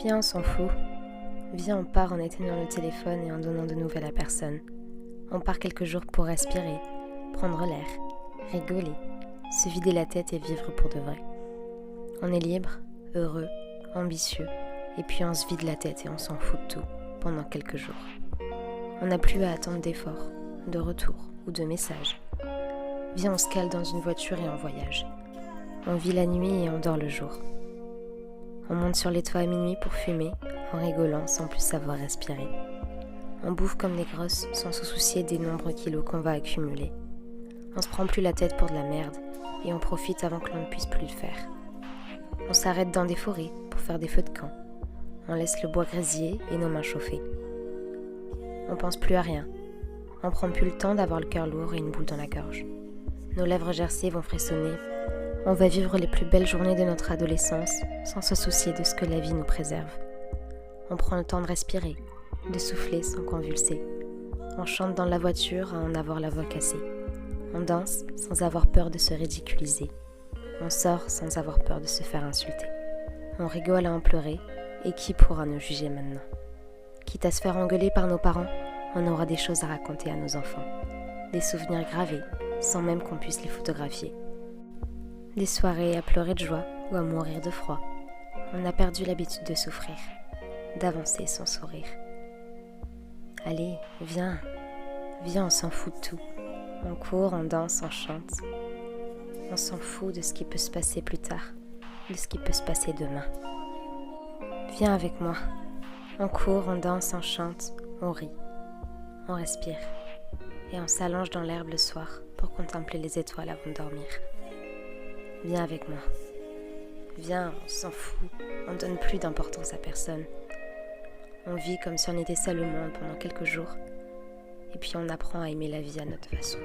Viens, on s'en fout. Viens, on part en éteignant le téléphone et en donnant de nouvelles à personne. On part quelques jours pour respirer, prendre l'air, rigoler, se vider la tête et vivre pour de vrai. On est libre, heureux, ambitieux, et puis on se vide la tête et on s'en fout de tout pendant quelques jours. On n'a plus à attendre d'efforts, de retours ou de messages. Viens, on se cale dans une voiture et on voyage. On vit la nuit et on dort le jour. On monte sur les toits à minuit pour fumer, en rigolant sans plus savoir respirer. On bouffe comme des grosses sans se soucier des nombreux kilos qu'on va accumuler. On se prend plus la tête pour de la merde et on profite avant que l'on ne puisse plus le faire. On s'arrête dans des forêts pour faire des feux de camp. On laisse le bois grésiller et nos mains chauffer. On pense plus à rien. On prend plus le temps d'avoir le cœur lourd et une boule dans la gorge. Nos lèvres gercées vont frissonner. On va vivre les plus belles journées de notre adolescence sans se soucier de ce que la vie nous préserve. On prend le temps de respirer, de souffler sans convulser. On chante dans la voiture à en avoir la voix cassée. On danse sans avoir peur de se ridiculiser. On sort sans avoir peur de se faire insulter. On rigole à en pleurer, et qui pourra nous juger maintenant ? Quitte à se faire engueuler par nos parents, on aura des choses à raconter à nos enfants. Des souvenirs gravés, sans même qu'on puisse les photographier. Des soirées à pleurer de joie ou à mourir de froid. On a perdu l'habitude de souffrir, d'avancer sans sourire. Allez, viens, on s'en fout de tout. On court, on danse, on chante. On s'en fout de ce qui peut se passer plus tard, de ce qui peut se passer demain. Viens avec moi. On court, on danse, on chante, on rit, on respire. Et on s'allonge dans l'herbe le soir pour contempler les étoiles avant de dormir. Viens avec moi. Viens, on s'en fout, on ne donne plus d'importance à personne. On vit comme si on était seul au monde pendant quelques jours, et puis on apprend à aimer la vie à notre façon.